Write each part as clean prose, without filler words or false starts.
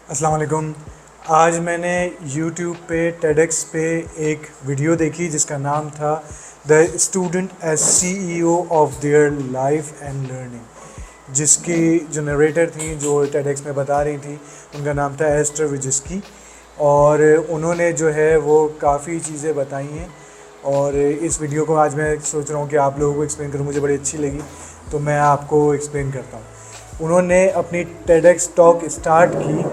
अस्सलाम वालेकुम। आज मैंने YouTube पे TEDx पे एक वीडियो देखी जिसका नाम था the student as CEO of their life and learning, जिसकी जो नरेटर थी जो TEDx में बता रही थी उनका नाम था एस्टर विजिस्की। और उन्होंने जो है वो काफ़ी चीज़ें बताई हैं और इस वीडियो को आज मैं सोच रहा हूँ कि आप लोगों को एक्सप्लेन करूँ। मुझे बड़ी अच्छी लगी तो मैं आपको एक्सप्लेन करता हूँ। उन्होंने अपनी TEDx टॉक स्टार्ट की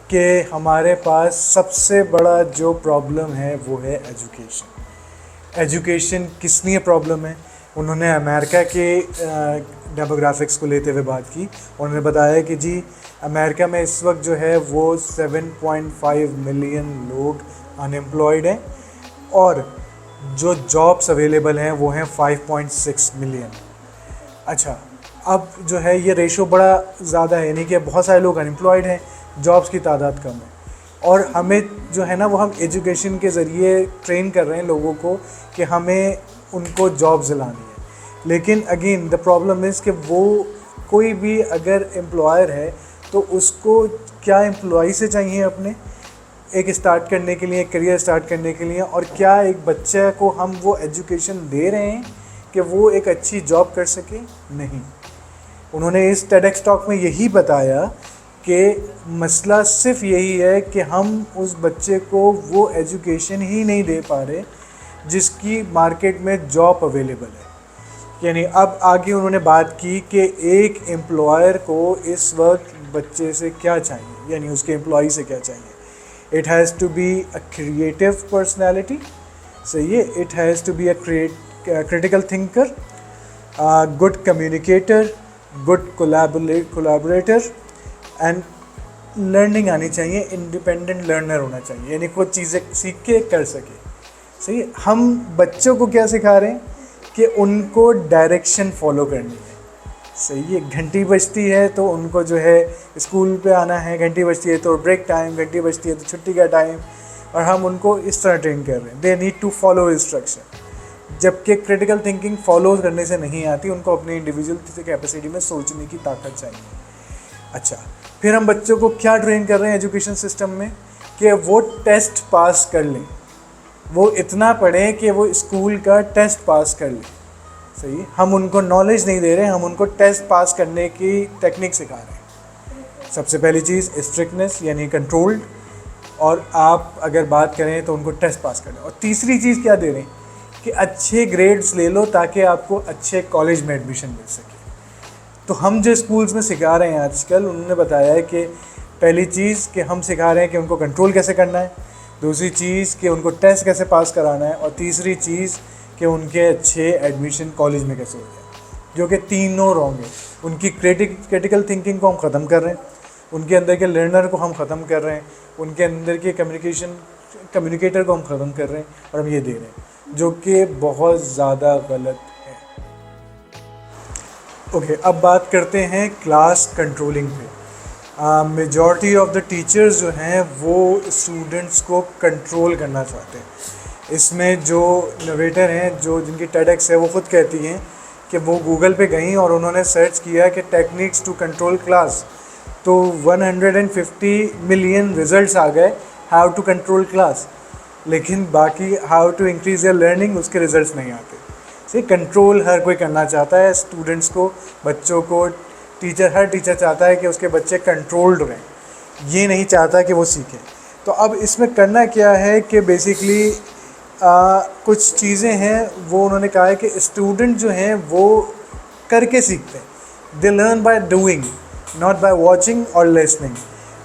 कि हमारे पास सबसे बड़ा जो प्रॉब्लम है वो है एजुकेशन। एजुकेशन किस लिए प्रॉब्लम है? उन्होंने अमेरिका के डेमोग्राफिक्स को लेते हुए बात की। उन्होंने बताया कि जी अमेरिका में इस वक्त जो है वो 7.5 मिलियन लोग अनएम्प्लॉयड हैं और जो जॉब्स अवेलेबल हैं वो हैं 5.6 मिलियन। अच्छा, अब जो है ये रेशो बड़ा ज़्यादा है, यानी कि बहुत सारे लोग अनएम्प्लॉयड हैं, जॉब्स की तादाद कम है और हमें जो है ना वो हम एजुकेशन के ज़रिए ट्रेन कर रहे हैं लोगों को कि हमें उनको जॉब्स दिलानी है। लेकिन अगेन द प्रॉब्लम इज़ कि वो कोई भी अगर एम्प्लॉयर है तो उसको क्या एम्प्लॉय से चाहिए अपने एक स्टार्ट करने के लिए, एक करियर स्टार्ट करने के लिए, और क्या एक बच्चे को हम वो एजुकेशन दे रहे हैं कि वो एक अच्छी जॉब कर सके? नहीं। उन्होंने इस TEDx टॉक में यही बताया कि मसला सिर्फ यही है कि हम उस बच्चे को वो एजुकेशन ही नहीं दे पा रहे जिसकी मार्केट में जॉब अवेलेबल है। यानी अब आगे उन्होंने बात की कि एक एम्प्लॉयर को इस वक्त बच्चे से क्या चाहिए, यानी उसके एम्प्लॉई से क्या चाहिए। It has to be a creative personality, सही है, it has to be a critical thinker, good communicator, good collaborator and learning आनी चाहिए, इंडिपेंडेंट लर्नर होना चाहिए, यानी कुछ चीज़ें सीख के कर सके। सही है। हम बच्चों को क्या सिखा रहे हैं कि उनको डायरेक्शन फॉलो करनी है। सही है। घंटी बजती है तो उनको जो है स्कूल पे आना है, घंटी बजती है तो ब्रेक टाइम, घंटी बजती है तो छुट्टी का टाइम, और हम उनको इस तरह ट्रेन कर रहे हैं। They need to follow instruction. जबकि क्रिटिकल थिंकिंग फॉलो करने से नहीं आती, उनको अपनी इंडिविजुअल कैपेसिटी में सोचने की ताकत चाहिए। अच्छा, फिर हम बच्चों को क्या ट्रेन कर रहे हैं एजुकेशन सिस्टम में कि वो टेस्ट पास कर लें, वो इतना पढ़ें कि वो स्कूल का टेस्ट पास कर लें। सही। हम उनको नॉलेज नहीं दे रहे, हम उनको टेस्ट पास करने की टेक्निक सिखा रहे हैं। सबसे पहली चीज़ स्ट्रिक्टनेस, यानी कंट्रोल्ड, और आप अगर बात करें तो उनको टेस्ट पास करें। और तीसरी चीज़ क्या दे रहे हैं कि अच्छे ग्रेड्स ले लो ताकि आपको अच्छे कॉलेज में एडमिशन मिल सके। तो हम जो स्कूल्स में सिखा रहे हैं आजकल, उन्होंने बताया है कि पहली चीज़ कि हम सिखा रहे हैं कि उनको कंट्रोल कैसे करना है, दूसरी चीज़ कि उनको टेस्ट कैसे पास कराना है, और तीसरी चीज़ कि उनके अच्छे एडमिशन कॉलेज में कैसे हो जाए, जो कि तीनों रॉन्ग है। उनकी क्रिटिकल थिंकिंग को हम ख़त्म कर रहे हैं, उनके अंदर के लर्नर को हम ख़त्म कर रहे हैं, उनके अंदर के कम्युनिकेटर को हम ख़त्म कर रहे हैं, और हम ये दे रहे हैं, जो कि बहुत ज़्यादा गलत है। ओके, अब बात करते हैं क्लास कंट्रोलिंग पे। मेजॉरिटी ऑफ द टीचर्स जो हैं वो स्टूडेंट्स को कंट्रोल करना चाहते हैं। इसमें जो नरेटर हैं, जो जिनकी TEDx है, वो ख़ुद कहती हैं कि वो गूगल पे गई और उन्होंने सर्च किया कि टेक्निक्स टू कंट्रोल क्लास, तो 150 मिलियन रिजल्ट्स आ गए हाउ टू कंट्रोल क्लास, लेकिन बाकी how to increase your learning उसके रिजल्ट्स नहीं आते। से कंट्रोल हर कोई करना चाहता है, स्टूडेंट्स को, बच्चों को। हर टीचर चाहता है कि उसके बच्चे कंट्रोल्ड रहें, ये नहीं चाहता कि वो सीखें। तो अब इसमें करना क्या है कि बेसिकली कुछ चीज़ें हैं, वो उन्होंने कहा है कि स्टूडेंट जो हैं वो करके सीखते हैं। They learn by doing, not by watching और लिसनिंग।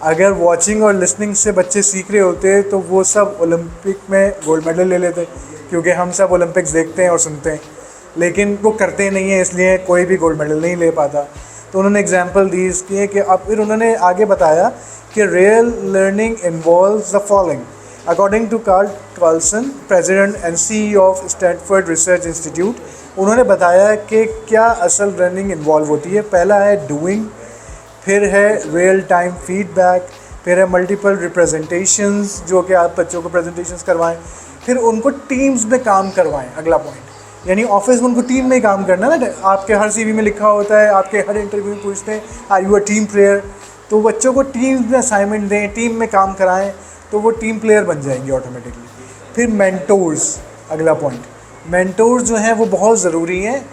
अगर वॉचिंग और लिसनिंग से बच्चे सीख रहे होते तो वो सब ओलंपिक में गोल्ड मेडल ले लेते, क्योंकि हम सब ओलंपिक्स देखते हैं और सुनते हैं, लेकिन वो करते नहीं है, इसलिए कोई भी गोल्ड मेडल नहीं ले पाता। तो उन्होंने एग्जांपल दी इसकी है कि अब फिर उन्होंने आगे बताया कि real learning involves the following according to Carl Carlson, president and CEO of Stanford Research Institute. उन्होंने बताया कि क्या असल लर्निंग इन्वॉल्व होती है। पहला है डूइंग, फिर है रियल टाइम फीडबैक, फिर है मल्टीपल रिप्रेजेंटेशंस, जो कि आप बच्चों को प्रेजेंटेशंस करवाएं, फिर उनको टीम्स में काम करवाएं। अगला पॉइंट, यानी ऑफिस में उनको टीम में ही काम करना ना। आपके हर CV में लिखा होता है, आपके हर इंटरव्यू में पूछते हैं are you a team player, तो बच्चों को टीम में असाइनमेंट दें, टीम में काम कराएं, तो वो टीम प्लेयर बन जाएंगे ऑटोमेटिकली। फिर मेंटोर्स, अगला पॉइंट, मेंटोर्स जो हैं वो बहुत ज़रूरी हैं।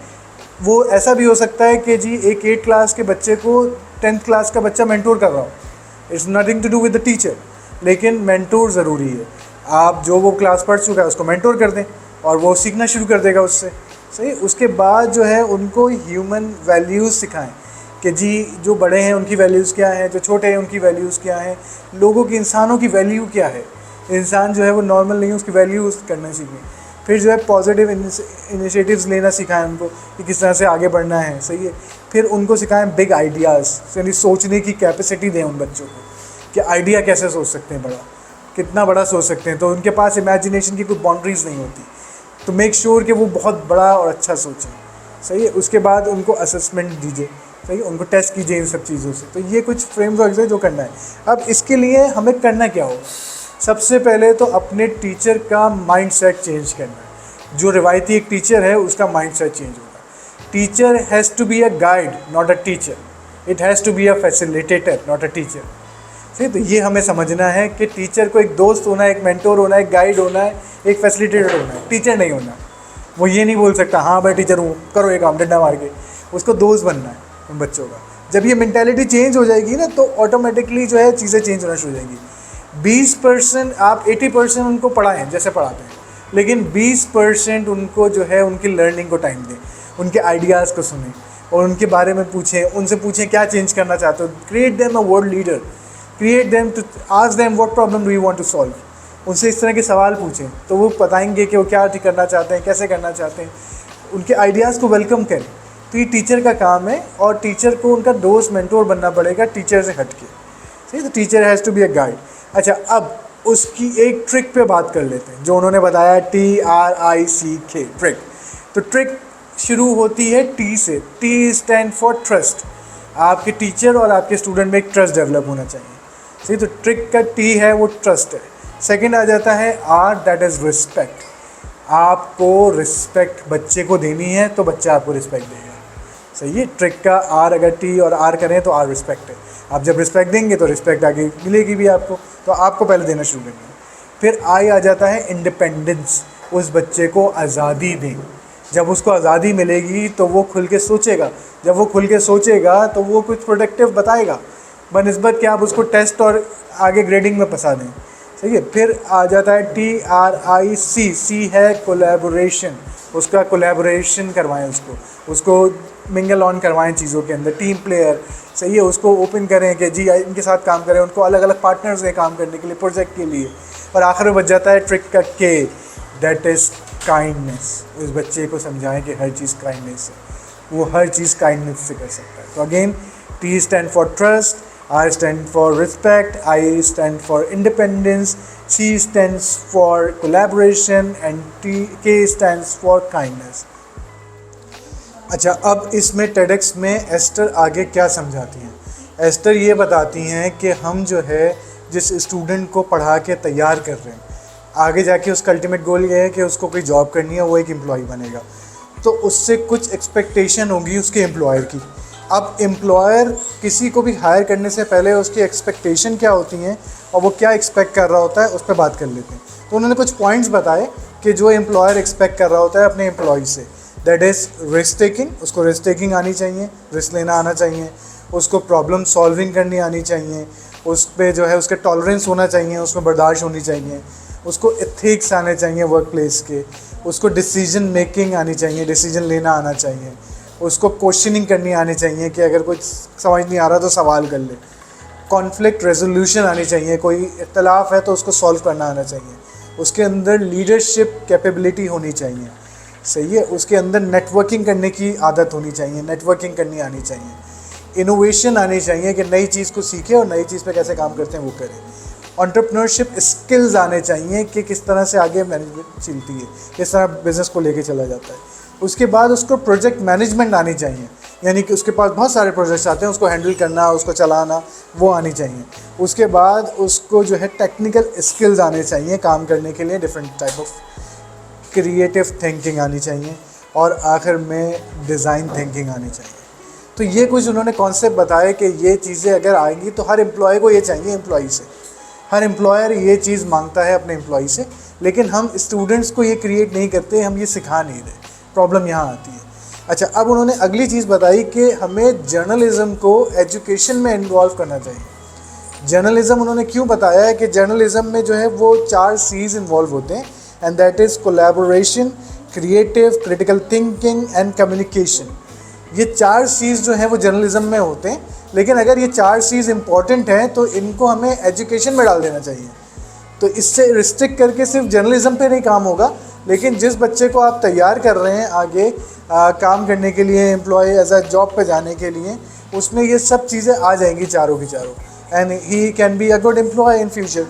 वो ऐसा भी हो सकता है कि जी एक 8 क्लास के बच्चे को 10th क्लास का बच्चा मेंटोर कर रहा हो, it's nothing to do with the teacher, लेकिन मेंटोर ज़रूरी है। आप जो वो क्लास पढ़ चुका है उसको मेंटोर कर दें और वो सीखना शुरू कर देगा उससे, सही। उसके बाद जो है उनको ह्यूमन वैल्यूज़ सिखाएं कि जी जो बड़े हैं उनकी वैल्यूज़ क्या हैं, जो छोटे हैं उनकी वैल्यूज़ क्या हैं, लोगों की, इंसानों की वैल्यू क्या है। इंसान जो है वो नॉर्मल नहीं है, उसकी वैल्यूज़ करना सीखें। फिर जो है पॉजिटिव इनिशिएटिव्स लेना सिखाएं उनको कि किस तरह से आगे बढ़ना है, सही है। फिर उनको सिखाएं बिग आइडियाज़, यानी सोचने की कैपेसिटी दें उन बच्चों को कि आइडिया कैसे सोच सकते हैं, बड़ा कितना बड़ा सोच सकते हैं। तो उनके पास इमेजिनेशन की कोई बाउंड्रीज़ नहीं होती, तो मेक श्योर कि वो बहुत बड़ा और अच्छा सोचें, सही है। उसके बाद उनको असेसमेंट दीजिए, सही है, उनको टेस्ट कीजिए इन सब चीज़ों से। तो ये कुछ फ्रेमवर्क है जो करना है। अब इसके लिए हमें करना क्या होगा? सबसे पहले तो अपने टीचर का माइंडसेट चेंज करना है। जो रिवायती एक टीचर है उसका माइंडसेट चेंज होगा। Teacher has to be a guide, not a teacher. It has to be a facilitator, not a teacher. सही, तो ये हमें समझना है कि टीचर को एक दोस्त होना है, एक मेंटोर होना है, एक गाइड होना है, एक फैसिलिटेटर होना है, टीचर नहीं होना। वो ये नहीं बोल सकता हाँ मैं टीचर हूँ, करो ये काम, डंडा मार के। उसको दोस्त बनना है उन बच्चों का। जब ये मेंटालिटी चेंज हो जाएगी ना, तो ऑटोमेटिकली जो है चीज़ें चेंज होना शुरू हो जाएंगी। 20% आप 80% उनको पढ़ाएं जैसे पढ़ाते हैं, लेकिन 20% उनको जो है उनकी लर्निंग को टाइम दें, उनके आइडियाज़ को सुनें और उनके बारे में पूछें, उनसे पूछें क्या चेंज करना चाहते हो। Create them a world leader, create them to ask them what problem do you want to solve. उनसे इस तरह के सवाल पूछें तो वो बताएंगे कि वो क्या ठीक करना चाहते हैं, कैसे करना चाहते हैं। उनके आइडियाज़ को वेलकम करें। तो ये टीचर का काम है और टीचर को उनका दोस्त मेंटोर बनना पड़ेगा, टीचर से हट के, सही। तो teacher has to be a guide. अच्छा, अब उसकी एक ट्रिक पे बात कर लेते हैं जो उन्होंने बताया, TRICK, ट्रिक। तो ट्रिक शुरू होती है टी से। T stand for trust. आपके टीचर और आपके स्टूडेंट में एक ट्रस्ट डेवलप होना चाहिए, सही। तो ट्रिक का टी है वो ट्रस्ट है। सेकंड आ जाता है R, दैट इज़ रिस्पेक्ट। आपको रिस्पेक्ट बच्चे को देनी है तो बच्चा आपको रिस्पेक्ट देगा, सही है। ट्रिक का R, अगर T और R करें तो R रिस्पेक्ट है। आप जब रिस्पेक्ट देंगे तो रिस्पेक्ट आगे मिलेगी भी आपको, तो आपको पहले देना शुरू करना है। फिर I आ जाता है इंडिपेंडेंस। उस बच्चे को आज़ादी दें। जब उसको आज़ादी मिलेगी तो वो खुल के सोचेगा। जब वो खुल के सोचेगा तो वो कुछ प्रोडक्टिव बताएगा, बनिस्बत कि आप उसको टेस्ट और आगे ग्रेडिंग में फंसा दें, सही है। फिर आ जाता है TRIC। सी है कोलैबोरेशन। उसका कोलैबोरेशन करवाएं, उसको मिंगल ऑन करवाएं चीज़ों के अंदर, टीम प्लेयर, सही है। उसको ओपन करें कि जी इनके साथ काम करें, उनको अलग अलग पार्टनर्स दें काम करने के लिए, प्रोजेक्ट के लिए। और आखिर में बच जाता है ट्रिक का K, दैट इज़ काइंडनेस। उस बच्चे को समझाएं कि हर चीज़ काइंडनेस है, वो हर चीज़ काइंडनेस से कर सकता है। तो again, T stand for trust, I stand for respect, I stand for independence, C stands for collaboration and K stands for kindness. अच्छा, अब इसमें TEDx में एस्टर आगे क्या समझाती हैं? एस्टर ये बताती हैं कि हम जो है जिस स्टूडेंट को पढ़ा के तैयार कर रहे हैं, आगे जाके उसका अल्टीमेट गोल ये है कि उसको कोई जॉब करनी है, वो एक एम्प्लॉय बनेगा। तो उससे कुछ एक्सपेक्टेशन होगी उसके एम्प्लॉयर की। अब एम्प्लॉयर किसी को भी हायर करने से पहले उसकी एक्सपेक्टेशन क्या होती हैं और वो क्या एक्सपेक्ट कर रहा होता है, उस पर बात कर लेते हैं। तो उन्होंने कुछ पॉइंट्स बताए कि जो एम्प्लॉयर एक्सपेक्ट कर रहा होता है अपने एम्प्लॉय से, दैट इज़ रिस्क टेकिंग। उसको रिस्क टेकिंग आनी चाहिए, रिस्क लेना आना चाहिए। उसको प्रॉब्लम सॉल्विंग करनी आनी चाहिए। उस पर जो है उसके टॉलरेंस होना चाहिए, उसमें बर्दाश्त होनी चाहिए। उसको एथिक्स आने चाहिए वर्क प्लेस के। उसको डिसीजन मेकिंग आनी चाहिए, डिसीजन लेना आना चाहिए। उसको क्वेश्चनिंग करनी आनी चाहिए कि अगर कुछ समझ नहीं आ रहा तो सवाल कर ले। कॉन्फ्लिक्ट रेजोल्यूशन आनी चाहिए, कोई इख्तलाफ है तो उसको सॉल्व करना आना चाहिए। उसके अंदर लीडरशिप कैपेबिलिटी होनी चाहिए, सही है। उसके अंदर नेटवर्किंग करने की आदत होनी चाहिए, नेटवर्किंग करनी आनी चाहिए। इनोवेशन आनी चाहिए कि नई चीज़ को सीखे और नई चीज़ पे कैसे काम करते हैं वो करें। एंटरप्रेन्योरशिप स्किल्स आने चाहिए कि किस तरह से आगे मैनेजमेंट चलती है, किस तरह बिज़नेस को लेके चला जाता है। उसके बाद उसको प्रोजेक्ट मैनेजमेंट आनी चाहिए, यानी कि उसके पास बहुत सारे प्रोजेक्ट्स आते हैं, उसको हैंडल करना, उसको चलाना, वो आनी चाहिए। उसके बाद उसको जो है टेक्निकल स्किल्स आने चाहिए काम करने के लिए, different type of creative thinking आनी चाहिए। और आखिर में डिज़ाइन थिंकिंग आनी चाहिए। तो ये कुछ उन्होंने कॉन्सेप्ट बताए कि ये चीज़ें अगर आएंगी तो हर एम्प्लॉय को ये चाहिए एम्प्लॉई से, हर एम्प्लॉयर ये चीज़ मांगता है अपने एम्प्लॉई से, लेकिन हम स्टूडेंट्स को ये क्रिएट नहीं करते, हम ये सिखा नहीं रहे, प्रॉब्लम यहाँ आती है। अच्छा, अब उन्होंने अगली चीज़ बताई कि हमें जर्नलिज़म को एजुकेशन में इन्वॉल्व करना चाहिए। जर्नलिज़म उन्होंने क्यों बताया है कि जर्नलिज़म में जो है वो 4 C's इन्वॉल्व होते हैं, and that is collaboration, creative, critical thinking and communication. ये 4 C's जो हैं वो जर्नलिज़म में होते हैं, लेकिन अगर ये 4 C's इम्पॉर्टेंट हैं तो इनको हमें एजुकेशन में डाल देना चाहिए। तो इससे रिस्ट्रिक्ट करके सिर्फ जर्नलिज़म पे नहीं काम होगा, लेकिन जिस बच्चे को आप तैयार कर रहे हैं आगे काम करने के लिए, एम्प्लॉय एज अ जॉब पे जाने के लिए, उसमें ये सब चीज़ें आ जाएंगी चारों की चारों, and he can be a good employ in future.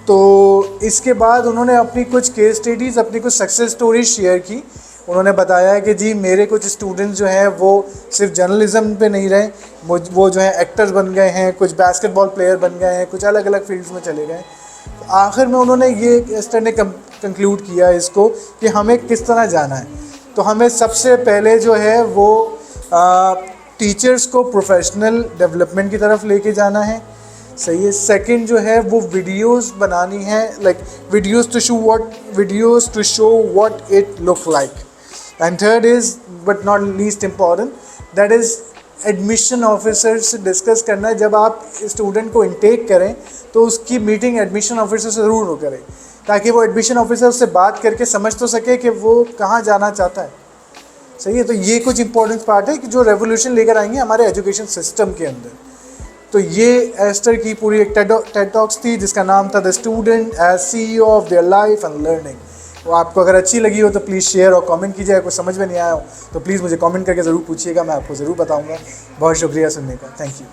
तो इसके बाद उन्होंने अपनी कुछ केस स्टडीज़, अपनी कुछ सक्सेस स्टोरीज शेयर की। उन्होंने बताया है कि जी मेरे कुछ स्टूडेंट्स जो हैं वो सिर्फ जर्नलिज़म पे नहीं रहे, वो जो है एक्टर्स बन गए हैं, कुछ बास्केटबॉल प्लेयर बन गए हैं, कुछ अलग अलग फील्ड्स में चले गए। तो आखिर में उन्होंने ये इस तरह ने कंक्लूड किया इसको कि हमें किस तरह जाना है। तो हमें सबसे पहले जो है वो टीचर्स को प्रोफेशनल डेवलपमेंट की तरफ लेके जाना है, सही है। सेकंड जो है वो वीडियोस बनानी है, like videos to show what it look like. And third is but not least important, that is admission officer से डिस्कस करना है। जब आप स्टूडेंट को इनटेक करें तो उसकी मीटिंग एडमिशन ऑफिसर से ज़रूर करें, ताकि वो एडमिशन ऑफिसर से बात करके समझ तो सके कि वो कहाँ जाना चाहता है, सही है। तो ये कुछ इंपॉर्टेंट पार्ट है कि जो रेवोल्यूशन लेकर आएंगे हमारे एजुकेशन सिस्टम के अंदर। तो ये एस्टर की पूरी एक टेड टॉक्स थी जिसका नाम था the student as CEO of their life and learning. वो आपको अगर अच्छी लगी हो तो प्लीज़ शेयर और कमेंट कीजिए। कुछ समझ में नहीं आया हो तो प्लीज़ मुझे कमेंट करके ज़रूर पूछिएगा, मैं आपको ज़रूर बताऊंगा। बहुत शुक्रिया सुनने का, थैंक यू।